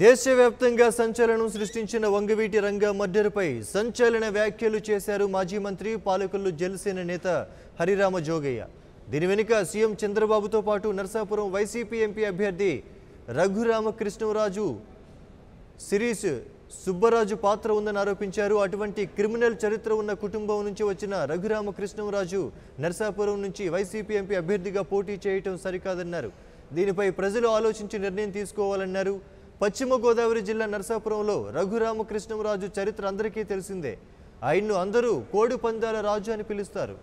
దేశవ్యాప్తంగా సంచలనం సృష్టించిన వంగవీటి రంగ మర్డర్పై సంచలన వ్యాఖ్యలు చేశారు మాజీ మంత్రి పాలకొల్లు జనసేన నేత హరిరామ జోగయ్య. దీని వెనుక సీఎం చంద్రబాబుతో పాటు నర్సాపురం వైసీపీ ఎంపీ అభ్యర్థి రఘురామకృష్ణరాజు సిరీస్ సుబ్బరాజు పాత్ర ఉందని ఆరోపించారు. అటువంటి క్రిమినల్ చరిత్ర ఉన్న కుటుంబం నుంచి వచ్చిన రఘురామకృష్ణరాజు నర్సాపురం నుంచి వైసీపీ ఎంపీ అభ్యర్థిగా పోటీ చేయటం సరికాదన్నారు. దీనిపై ప్రజలు ఆలోచించి నిర్ణయం తీసుకోవాలన్నారు. పశ్చిమ గోదావరి జిల్లా నర్సాపురంలో రఘురామకృష్ణరాజు చరిత్ర అందరికీ తెలిసిందే. ఆయన్ను అందరూ కోడి పందాల రాజు అని పిలుస్తారు.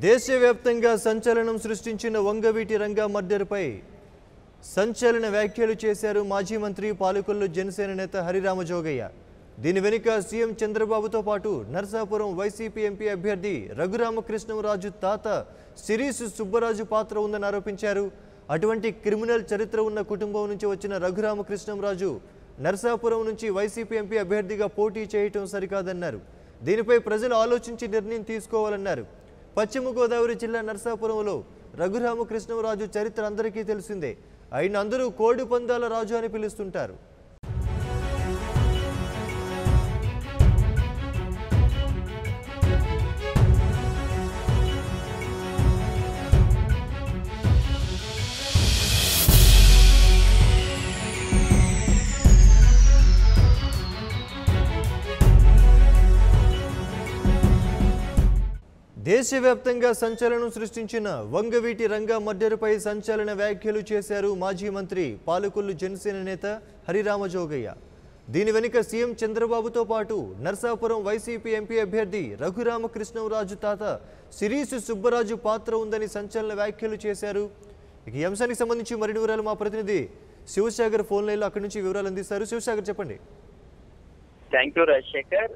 దేశవ్యాప్తంగా సంచలనం సృష్టించిన వంగవీటి రంగ మర్డర్పై సంచలన వ్యాఖ్యలు చేశారు మాజీ మంత్రి పాలకొల్లు జనసేన నేత హరిరామ జోగయ్య. దీని వెనుక సీఎం చంద్రబాబుతో పాటు నర్సాపురం వైసీపీ ఎంపీ అభ్యర్థి రఘురామకృష్ణరాజు తాత సిరీస్ సుబ్బరాజు పాత్ర ఉందని ఆరోపించారు. అటువంటి క్రిమినల్ చరిత్ర ఉన్న కుటుంబం నుంచి వచ్చిన రఘురామకృష్ణరాజు నర్సాపురం నుంచి వైసీపీ ఎంపీ అభ్యర్థిగా పోటీ చేయటం సరికాదన్నారు. దీనిపై ప్రజలు ఆలోచించి నిర్ణయం తీసుకోవాలన్నారు. పశ్చిమ గోదావరి జిల్లా నర్సాపురంలో రఘురామకృష్ణరాజు చరిత్ర అందరికీ తెలిసిందే. ఆయన అందరూ కోడి పందాల రాజు అని పిలుస్తుంటారు. దేశవ్యాప్తంగా సంచలనం సృష్టించిన వంగవీటి రంగ మర్డర్పై సంచలన వ్యాఖ్యలు చేశారు మాజీ మంత్రి పాలకొల్లు జనసేన నేత హరిరామ జోగయ్య. దీని వెనుక సీఎం చంద్రబాబుతో పాటు నర్సాపురం వైసీపీ ఎంపీ అభ్యర్థి రఘురామకృష్ణరాజు తాత సిరీస్ సుబ్బరాజు పాత్ర ఉందని సంచలన వ్యాఖ్యలు చేశారు. ఈ అంశానికి సంబంధించి మరిన్ని వివరాలు మా ప్రతినిధి శివసాగర్ ఫోన్ లైన్లో అక్కడి నుంచి వివరాలు అందిస్తారు. శివసాగర్, చెప్పండి. Thank you Rajasekhar.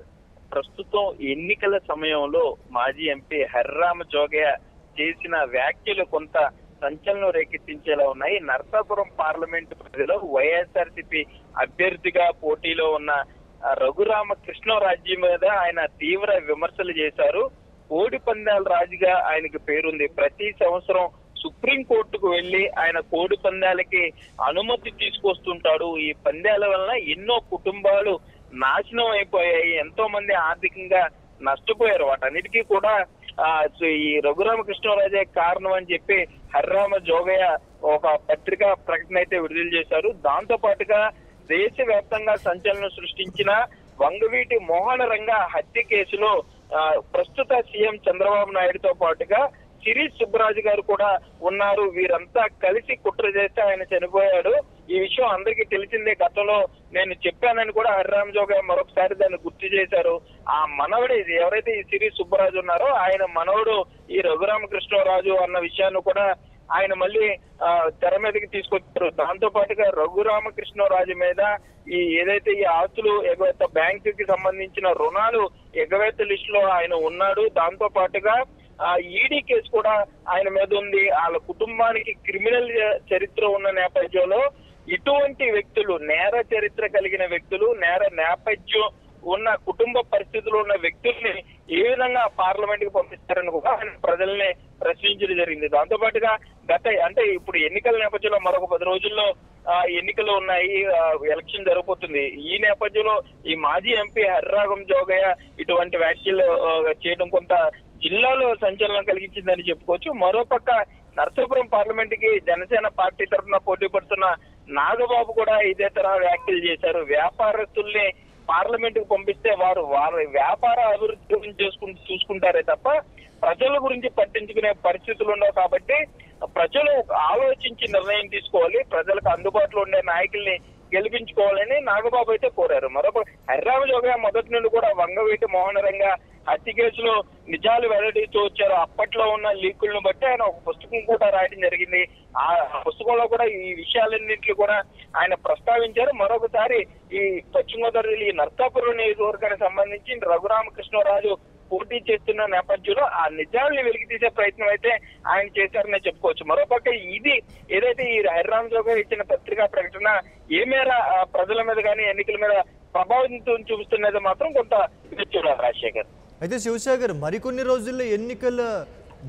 ప్రస్తుతం ఎన్నికల సమయంలో మాజీ ఎంపీ హరిరామ జోగయ్య చేసిన వ్యాఖ్యలు కొంత సంచలనం రేకెత్తించేలా ఉన్నాయి. నర్సాపురం పార్లమెంటు పరిధిలో వైఎస్ఆర్సీపీ అభ్యర్థిగా పోటీలో ఉన్న రఘురామకృష్ణరాజు మీద ఆయన తీవ్ర విమర్శలు చేశారు. కోడి పందాల రాజుగా ఆయనకు పేరుంది. ప్రతి సంవత్సరం సుప్రీంకోర్టుకు వెళ్లి ఆయన కోడి పందాలకి అనుమతి తీసుకొస్తుంటాడు. ఈ పందాల వలన ఎన్నో కుటుంబాలు నాశనం అయిపోయాయి, ఎంతో మంది ఆర్థికంగా నష్టపోయారు. వాటన్నిటికీ కూడా ఈ రఘురామకృష్ణరాజే కారణం అని చెప్పి హరిరామ జోగయ్య ఒక పత్రికా ప్రకటన అయితే విడుదల చేశారు. దాంతో పాటుగా దేశవ్యాప్తంగా సంచలనం సృష్టించిన వంగవీటి మోహన రంగ హత్య కేసులో ప్రస్తుత సీఎం చంద్రబాబు నాయుడుతో పాటుగా సిరీస్ సుబ్బరాజు గారు కూడా ఉన్నారు. వీరంతా కలిసి కుట్ర చేస్తే ఆయన చనిపోయాడు. ఈ విషయం అందరికీ తెలిసిందే. గతంలో నేను చెప్పానని కూడా హరిరామ జోగయ్య మరొకసారి దాన్ని గుర్తు చేశారు. ఆ మనవడి ఎవరైతే ఈ సిరీస్ సుబ్బరాజు ఉన్నారో ఆయన మనవడు ఈ రఘురామకృష్ణరాజు అన్న విషయాన్ని కూడా ఆయన మళ్ళీ తెర మీదకి తీసుకొచ్చారు. దాంతో పాటుగా రఘురామకృష్ణరాజు మీద ఈ ఏదైతే ఈ ఆస్తులు ఎగవేత బ్యాంకుకి సంబంధించిన రుణాలు ఎగవేత లిస్ట్ లో ఆయన ఉన్నాడు. దాంతో పాటుగా ఈడీ కేసు కూడా ఆయన మీద ఉంది. వాళ్ళ కుటుంబానికి క్రిమినల్ చరిత్ర ఉన్న నేపథ్యంలో ఇటువంటి వ్యక్తులు, నేర చరిత్ర కలిగిన వ్యక్తులు, నేర నేపథ్యం ఉన్న కుటుంబ పరిస్థితులు ఉన్న వ్యక్తుల్ని ఏ విధంగా పార్లమెంట్ కి పంపిస్తారని కూడా ఆయన ప్రజల్ని ప్రశ్నించడం జరిగింది. దాంతో పాటుగా అంటే ఇప్పుడు ఎన్నికల నేపథ్యంలో మరొక 10 రోజుల్లో ఎన్నికలు ఉన్నాయి, ఎలక్షన్ జరగబోతుంది. ఈ నేపథ్యంలో ఈ మాజీ ఎంపీ హరిరామ జోగయ్య ఇటువంటి వ్యాఖ్యలు చేయడం కొంత జిల్లాలో సంచలనం కలిగించిందని చెప్పుకోవచ్చు. మరోపక్క నర్సాపురం పార్లమెంట్ కి జనసేన పార్టీ తరఫున పోటీ పడుతున్న నాగబాబు కూడా ఇదే తరహా వ్యాఖ్యలు చేశారు. వ్యాపారస్తుల్ని పార్లమెంట్ కు పంపిస్తే వారి వ్యాపార అభివృద్ధి గురించి చూసుకుంటారే తప్ప ప్రజల గురించి పట్టించుకునే పరిస్థితులు ఉండవు. కాబట్టి ప్రజలు ఆలోచించి నిర్ణయం తీసుకోవాలి, ప్రజలకు అందుబాటులో ఉండే నాయకుల్ని గెలిపించుకోవాలని నాగబాబు అయితే కోరారు. మరొక హరిరామ జోగయ్య మొదటి నుండి కూడా వంగవీటి మోహన రంగ హత్య కేసులో నిజాలు వెల్లడిస్తూ వచ్చారో అప్పట్లో ఉన్న లీకులను బట్టి ఆయన ఒక పుస్తకం కూడా రాయడం జరిగింది. ఆ పుస్తకంలో కూడా ఈ విషయాలన్నింటినీ కూడా ఆయన ప్రస్తావించారు. మరొకసారి ఈ పశ్చిమ గోదావరి ఈ నర్సాపురం నియోజకవర్గానికి సంబంధించి రఘురామకృష్ణరాజు పోటీ చేస్తున్న నేపథ్యంలో ఆ నిజాల్ని వెలికి తీసే ప్రయత్నం అయితే ఆయన చేశారనే చెప్పుకోవచ్చు. మరోపక్క ఇది ఏదైతే ఈ హరిరామ జోగయ్య ఇచ్చిన పత్రికా ప్రకటన ఏ మేర ప్రజల మీద కానీ ఎన్నికల మీద ప్రభావితం చూపిస్తున్నది మాత్రం కొంత చూడాలి రాజశేఖర్. అయితే శివసాగర్, మరికొన్ని రోజుల్లో ఎన్నికలు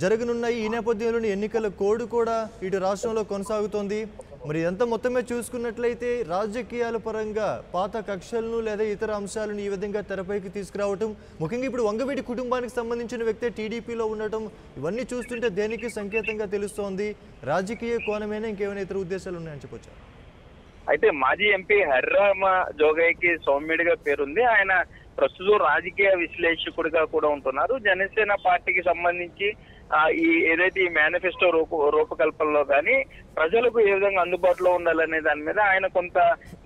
జరగనున్నాయి. ఈ నేపథ్యంలోని ఎన్నికల కోడ్ కూడా ఇటు రాష్ట్రంలో కొనసాగుతోంది. మరి ఎంత మొత్తమే చూసుకున్నట్లయితే రాజకీయాల పరంగా పాత కక్షలను లేదా ఇతర అంశాలను ఈ విధంగా తెరపైకి తీసుకురావటం, ముఖ్యంగా ఇప్పుడు వంగవీటి కుటుంబానికి సంబంధించిన వ్యక్తే టీడీపీలో ఉండటం, ఇవన్నీ చూస్తుంటే దేనికి సంకేతంగా తెలుస్తోంది? రాజకీయ కోణమైనా ఇంకేమైనా ఇతర ఉద్దేశాలు ఉన్నాయని చెప్పొచ్చు. అయితే మాజీ ఎంపీ హరిరామ జోగయ్యకి సౌమ్యుడిగా పేరుంది. ఆయన ప్రస్తుతం రాజకీయ విశ్లేషకుడిగా కూడా ఉంటున్నారు. జనసేన పార్టీకి సంబంధించి ఈ ఏదైతే ఈ మేనిఫెస్టో రూపకల్పనలో కానీ ప్రజలకు ఏ విధంగా అందుబాటులో ఉండాలనే దాని మీద ఆయన కొంత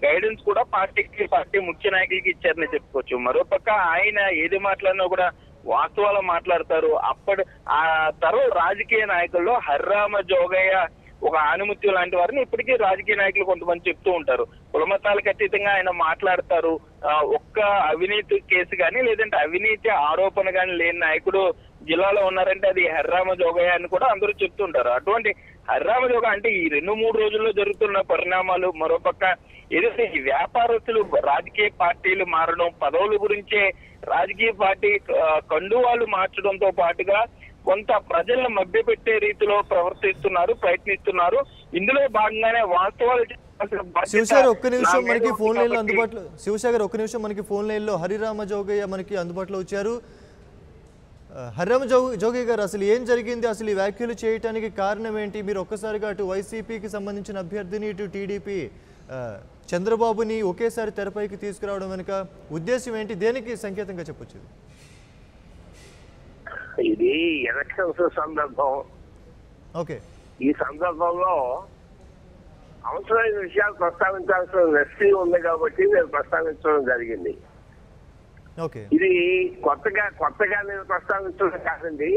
గైడెన్స్ కూడా పార్టీ ముఖ్య నాయకులకి ఇచ్చారని చెప్పుకోవచ్చు. మరోపక్క ఆయన ఏది మాట్లాడినా కూడా వాస్తవాలు మాట్లాడతారు. ఆ తరం రాజకీయ నాయకుల్లో హరిరామ జోగయ్య ఒక ఆనుమత్యం లాంటి వారిని ఇప్పటికీ రాజకీయ నాయకులు కొంతమంది చెప్తూ ఉంటారు. కులమతాలకు అతీతంగా ఆయన మాట్లాడతారు. ఒక్క అవినీతి కేసు కానీ లేదంటే అవినీతి ఆరోపణ కానీ లేని నాయకుడు జిల్లాలో ఉన్నారంటే అది హరిరామ జోగయ్య అని కూడా అందరూ చెప్తుంటారు. అటువంటి హరిరామ జోగయ్య అంటే ఈ 2-3 రోజుల్లో జరుగుతున్న పరిణామాలు, మరోపక్క ఏదైతే ఈ వ్యాపారస్తులు రాజకీయ పార్టీలు మారడం, పదవుల గురించే రాజకీయ పార్టీ కండువాలు మార్చడంతో పాటుగా కొంత ప్రజలను మభ్యపెట్టే రీతిలో ప్రయత్నిస్తున్నారు. ఇందులో భాగంగానే వాస్తవాలు శివసాగర్ ఒక్క నిమిషం మనకి ఫోన్ లైన్ లో అందుబాటులో మనకి ఫోన్ లైన్ లో హరిరామ జోగయ్య మనకి అందుబాటులో వచ్చారు. హరిరామ జోగయ్య గారు, అసలు ఏం జరిగింది? అసలు ఈ వ్యాఖ్యలు చేయడానికి కారణం ఏంటి? మీరు ఒక్కసారిగా అటు వైసీపీకి సంబంధించిన అభ్యర్థిని, ఇటు టీడీపీ చంద్రబాబుని ఒకేసారి తెరపైకి తీసుకురావడం వెనుక ఉద్దేశం ఏంటి? దేనికి సంకేతంగా చెప్పొచ్చు? ఇది ఎలక్షన్స్ సందర్భం. ఓకే, ఈ సందర్భంలో అవసరమైన విషయాలు ప్రస్తావించాల్సిన నెస్టీ ఉంది కాబట్టి నేను ప్రస్తావించడం జరిగింది. ఓకే, ఇది కొత్తగా నేను ప్రస్తావించడం కాదండి.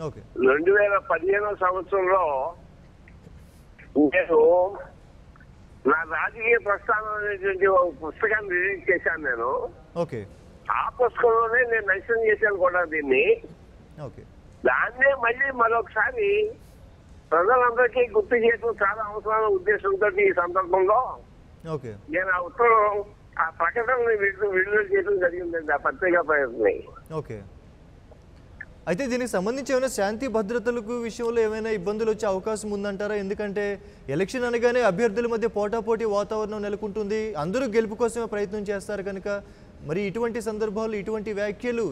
ఓకే, 2015 సంవత్సరంలో నేను నా రాజకీయ ప్రస్థానం అనేటువంటి ఒక పుస్తకాన్ని రిలీజ్ చేశాను నేను. ఓకే, ఆ పుస్తకంలోనే నేను మెన్షన్ చేశాను కూడా దీన్ని. ఓకే, దాన్నే మళ్ళీ మరొకసారి ప్రజలందరికీ గుర్తు చేయడం చాలా అవసరమైన ఉద్దేశంతో ఈ సందర్భంలో ఓకే, నేను ఆ ప్రకటనని విడుదల చేయడం జరిగిందండి, ఆ పత్రికా ప్రకటనని. ఓకే. అయితే దీనికి సంబంధించి ఏమైనా శాంతి భద్రతలకు విషయంలో ఏమైనా ఇబ్బందులు వచ్చే అవకాశం ఉందంటారా? ఎందుకంటే ఎలక్షన్ అనగానే అభ్యర్థుల మధ్య పోటాపోటీ వాతావరణం నెలకొంటుంది, అందరూ గెలుపు కోసమే ప్రయత్నం చేస్తారు కనుక మరి ఇటువంటి సందర్భాల్లో ఇటువంటి వ్యాఖ్యలు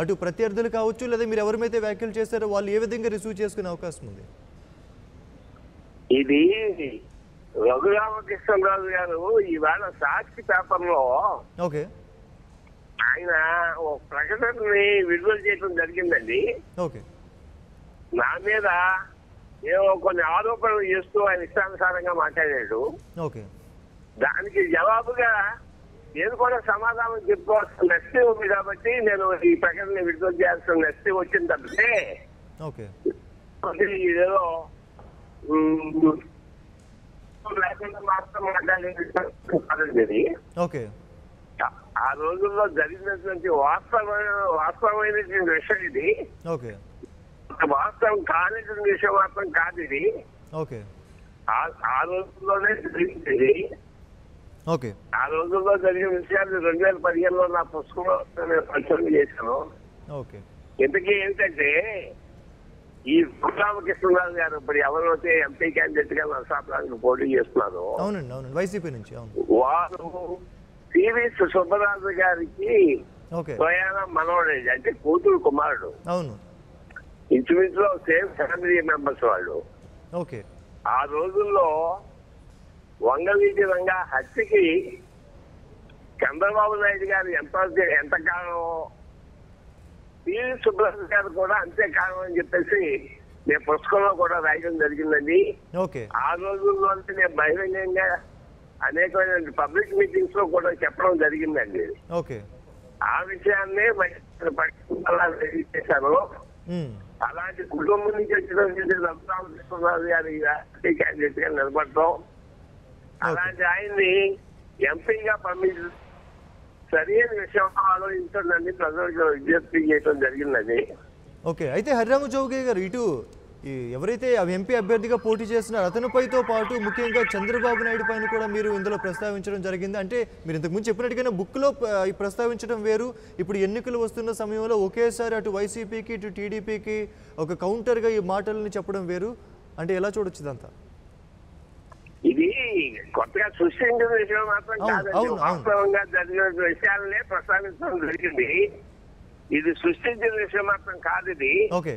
అటు ప్రత్యర్థులు కావచ్చు లేదా మీరు ఎవరిమైతే వ్యాఖ్యలు చేస్తారో వాళ్ళు ఏ విధంగా రిసీవ్ చేసుకునే అవకాశం ఉంది? ఇది రఘురామకృష్ణరాజు గారు ఈవేళ సాక్షి పేపర్లో ఓకే ఆయన ఒక ప్రకటనని విడుదల చేయడం జరిగిందండి. ఓకే, నా మీద ఏవో కొన్ని ఆరోపణలు చేస్తూ ఆయన ఇష్టానుసారంగా మాట్లాడాడు. ఓకే, దానికి జవాబుగా నేను కూడా సమాధానం చెప్పుకోవాల్సిన నెస్టీ ఉంది కాబట్టి నేను ఈ ప్రకటన విడుదల చేయాల్సిన నెస్టీ వచ్చింది తప్పితే ఓకే, ఇదేదో లేకుండా మాత్రం మాట్లాడేది. ఓకే, ఆ రోజుల్లో జరిగినటువంటి వాస్తవమైనటువంటి విషయం ఇది. ఓకే, వాస్తవం కానిటువంటి విషయం మాత్రం కాదు ఇది. ఓకే, ఆ రోజుల్లోనే జరిగింది. ఓకే, ఆ రోజుల్లో జరిగిన విషయాలు 2015లో నా పుస్తకంలో నేను పరిశోధన చేశాను. ఓకే. ఇంతకీ ఏంటంటే ఈ రామకృష్ణరాజు గారు ఇప్పుడు ఎవరైతే ఎంపీ క్యాండిడేట్ గా నరసాపురానికి పోటీ చేస్తున్నారు, అవునండి, అవునండి, వైసీపీ నుంచి. అవును, వారు సివి సుబ్బరాజు గారికి ప్రయాణ మనవడేది, అంటే కూతురు కుమారుడు. అవును, ఇంచుమించులో సేమ్ ఫ్యామిలీ మెంబర్స్ వాళ్ళు. ఓకే, ఆ రోజుల్లో వంగవీటి రంగా హత్యకి చంద్రబాబు నాయుడు గారు ఎంత కారణం, సివి సుబ్బరాజు గారు కూడా అంతే కారణం అని చెప్పేసి నేను పుస్తకంలో కూడా రాయడం జరిగిందండి. ఓకే, ఆ రోజుల్లో నేను బహిరంగంగా అనేకమైన పబ్లిక్ మీటింగ్స్ లో కూడా చెప్పడం జరిగిందండి. ఓకే, ఆ విషయాన్నే అలా చేశాను. అలాంటి కుటుంబం నుంచి వచ్చిన రామకృష్ణరాజు గారి క్యాండిడేట్ గా నిలబడటం, అలాంటి ఆయన్ని ఎంపీగా పంపించి సరైన విషయం ఆలోచించండి ప్రజలకు విజ్ఞప్తి చేయడం జరిగిందని. ఓకే, అయితే హరిరామ జోగయ్య గారు ఇటు ఎవరైతే ఎంపీ అభ్యర్థిగా పోటీ చేస్తున్నారో అతనిపైతో పాటు ముఖ్యంగా చంద్రబాబు నాయుడు పైన కూడా మీరు ఇందులో ప్రస్తావించడం జరిగింది. అంటే మీరు ఇంతకుముందు చెప్పినట్టుగానే బుక్లో ప్రస్తావించడం వేరు, ఇప్పుడు ఎన్నికలు వస్తున్న సమయంలో ఒకేసారి అటు వైసీపీకి ఇటు టీడీపీకి ఒక కౌంటర్గా ఈ మాటలని చెప్పడం వేరు. అంటే ఎలా చూడొచ్చు ఇదంతా? ఇది కొత్తగా సృష్టించిన విషయం మాత్రం కాదండి, వాస్తవంగా జరిగిన విషయాలనే ప్రస్తావించడం జరిగింది. ఇది సృష్టించిన విషయం మాత్రం కాదు. ఇది ఓకే,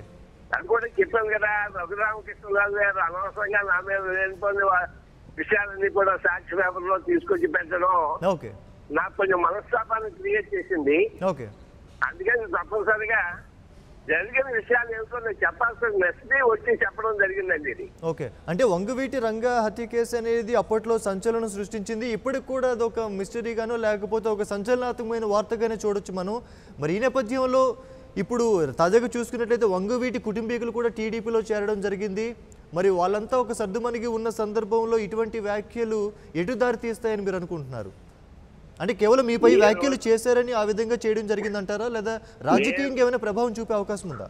అది కూడా చెప్పాను కదా, రఘురామకృష్ణరాజు గారు అనవసరంగా నా మీద లేనిపోయిన విషయాలన్నీ కూడా సాక్షి పేపర్లో తీసుకొచ్చి పెట్టడం నాకు కొంచెం మనస్తాపాన్ని క్రియేట్ చేసింది. అందుకని తప్పనిసరిగా జరిగిన విషయాలు ఏమిటో నేను చెప్పాల్సిన మెసేజ్ వచ్చి చెప్పడం జరిగిందండి ఇది. ఓకే, అంటే వంగవీటి రంగా హత్య కేసు అనేది అప్పట్లో సంచలనం సృష్టించింది. ఇప్పటికి కూడా అదొక మిస్టరీగానో లేకపోతే ఒక సంచలనాత్మకమైన వార్తగానే చూడొచ్చు మనం. మరి ఈ నేపథ్యంలో ఇప్పుడు తాజాగా చూసుకున్నట్లయితే వంగవీటి కుటుంబీకులు కూడా టీడీపీలో చేరడం జరిగింది. మరి వాళ్ళంతా ఒక సర్దుమణిగి ఉన్న సందర్భంలో ఇటువంటి వ్యాఖ్యలు ఎటు దారి తీస్తాయని మీరు అనుకుంటున్నారు? అంటే కేవలం మీపై వ్యాఖ్యలు చేశారని ఆ విధంగా చేయడం జరిగిందంటారా, లేదా రాజకీయంగా ఏమైనా ప్రభావం చూపే అవకాశం ఉందా?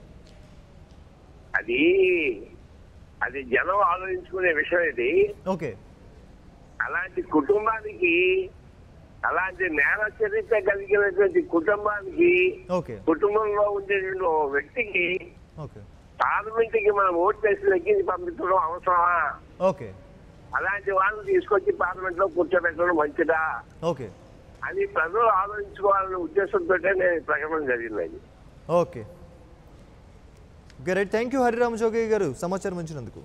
అది జనం ఆలోచించుకునే విషయం ఇది. ఓకే, అలాంటి కుటుంబానికి, అలాంటి నేర చరిత్ర కలిగినటువంటి కుటుంబానికి, కుటుంబంలో ఉండేటువంటి వ్యక్తికి పార్లమెంట్ కి మనం ఓటు వేసి లెక్కించి పంపించడం అవసరమా? అలాంటి వాళ్ళని తీసుకొచ్చి పార్లమెంట్ లో కూర్చోబెట్టడం మంచిదా అని ప్రజలు ఆలోచించుకోవాలనే ఉద్దేశంతో నేను ప్రకటన జరిగింది. Okay, right. Thank you Hariram Jogaiah garu సమాచారం ఇచ్చినందుకు.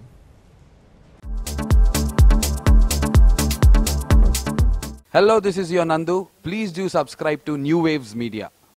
Hello, this is your Nandu. Please do subscribe to New Waves Media.